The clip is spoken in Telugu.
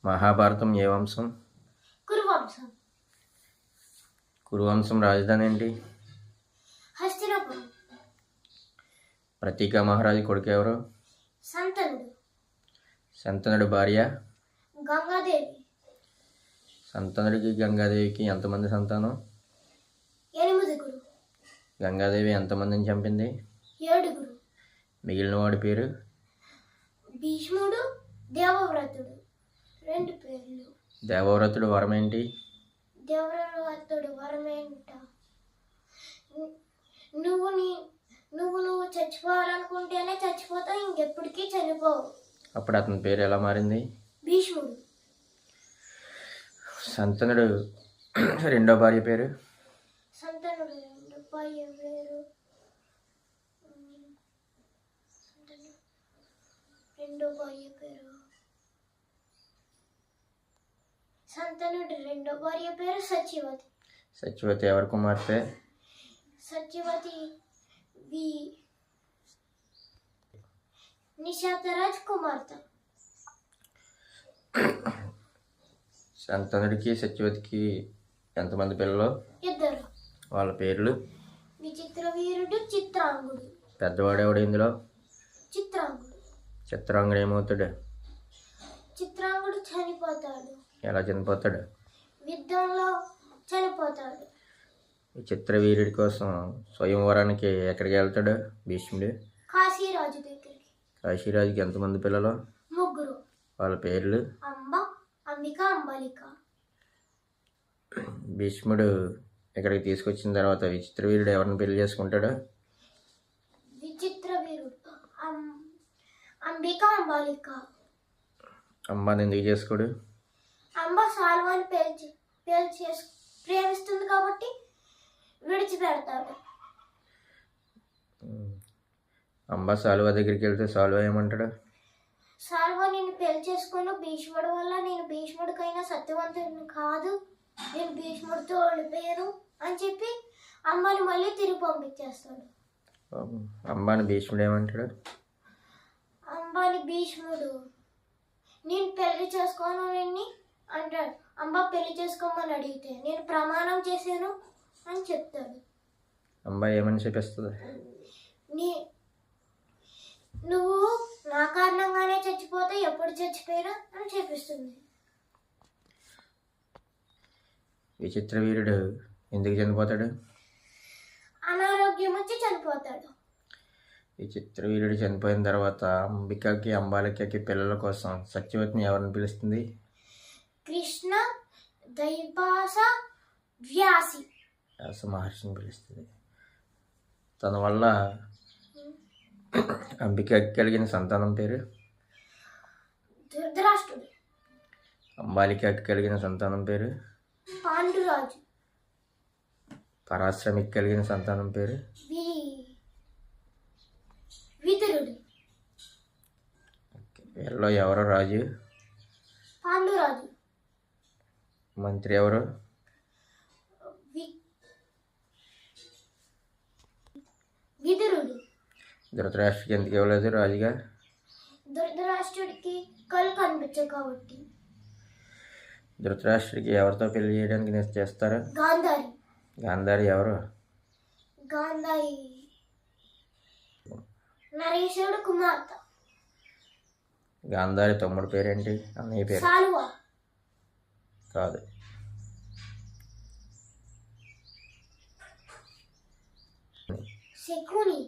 మహాభారతం ఏ వంశం? కురువంశం. కురువంశం రాజధాని ఏంటి? హస్తినాపురం. ప్రతీక మహారాజు కొడుకు ఎవరు? సంతనుడు. శంతనుడి భార్య? గంగాదేవి. సంతనుడికి గంగాదేవికి ఎంతమంది సంతానం? 8. గంగాదేవి ఎంతమందిని చంపింది? 7. మిగిలిన వాడి పేరు? భీష్ముడు, దేవవ్రతుడు. 2 పేర్లు. దేవవ్రతుడు వరం ఏంటి? దేవవ్రతుడు వరమేంట, నువ్వు చచ్చిపోవాలనుకుంటేనే చచ్చిపోతావు, ఇంకెప్పటికీ చనిపోవు. అప్పుడు అతని పేరు ఎలా మారింది? భీష్ముడు. సంతనుడు రెండో భార్య పేరు? సంతనుడు రెండో భార్య పేరు సంతనుడి రెండో భార్య పేరు సత్యవతి. సత్యవతి ఎవరి కుమార్తె? సత్యవతి నిశాతరాజ్ కుమార్తె. సంతనుడికి సత్యవతికి ఎంతమంది పిల్లలు? 2. వాళ్ళ పేర్లు? విచిత్రవీరుడు, చిత్రాంగుడు. పెద్దవాడేవాడు ఇందులో? చిత్రాంగుడు. చిత్రాంగుడు ఏమవుతాడు? చిత్రాంగుడు చనిపోతాడు. ఎలా చనిపోతాడు? యుద్ధంలో చనిపోతాడు. విచిత్రవీరుడి కోసం స్వయంవరానికి ఎక్కడికి వెళ్తాడు భీష్ముడు? కాశీరాజు దగ్గరికి. కాశీరాజుకి ఎంతమంది పిల్లలు? 3. వాళ్ళ పేర్లు? అంబ, అంబిక, అంబలిక. భీష్ముడు ఇక్కడికి తీసుకొచ్చిన తర్వాత విచిత్రవీరుడు ఎవరిని పెళ్లి చేసుకుంటాడు? విచిత్రవీరుడు అంబిక, అంబలిక. అంబాని ఎందుకు చేసుకోడు? అంబ సాల్వాని ప్రేమిస్తుంది కాబట్టి విడిచిపెడతాడు. అంబ సాలువ దగ్గరికి వెళ్తే సాలువ ఏమంటాడు? సాల్వ నేను పెళ్లి చేసుకున్న భీష్ముడు వల్ల నేను భీష్ముడికైనా సత్యవంతుడిని కాదు, నేను భీష్ముడితో ఓడిపోయాను అని చెప్పి అంబాని మళ్ళీ తిరిగి పంపించేస్తాడు. అంబాని భీష్ముడు ఏమంటాడు? అంబాని భీష్ముడు నేను పెళ్లి చేసుకోను నిన్ని అంటాడు. అంబ పెళ్లి చేసుకోమని అడిగితే నేను ప్రమాణం చేశాను అని చెప్తాడు. అంబ ఏమని చెప్పేస్తుంది? నువ్వు నా కారణంగానే చచ్చిపోతే ఎప్పుడు చచ్చిపోయినా అని చెప్పిస్తుంది. విచిత్రవీరుడు ఎందుకు చనిపోతాడు? అనారోగ్యం వచ్చి చనిపోతాడు. విచిత్రవీరుడు చనిపోయిన తర్వాత అంబికకి అంబాలికకి పిల్లల కోసం సత్యవతిని ఎవరిని పిలుస్తుంది? కృష్ణ దైపాస వ్యాసి. వ్యాస మహర్షిని పిలుస్తుంది. తన వల్ల అంబికకి కలిగిన సంతానం పేరు? ధృతరాష్ట్రుడు. అంబాలికకి కలిగిన సంతానం పేరు? పాండురాజు. పరాశ్రమికి కలిగిన సంతానం పేరు? విదురుడు. వీళ్ళలో ఎవరు రాజు? పాండురాజు. మంత్రి ఎవరు? విదురుడు. ధృతరాష్ట్రుడికి ఎందుకు ఇవ్వలేదు రాజుగా? ధృతరాష్ట్రుడికి కళ్ళు కనిపించవు కాబట్టి. ధృతరాష్ట్రుడికి ఎవరితో పెళ్లి చేయడానికి చేస్తారు? గాంధారి. గాంధారి ఎవరు? గాంధారి నరేశుడు కుమార్తె. గాంధారి తమ్ముడు పేరేంటి? అన్నయ్య పేరు? సాలువ. కాదు. శకుని.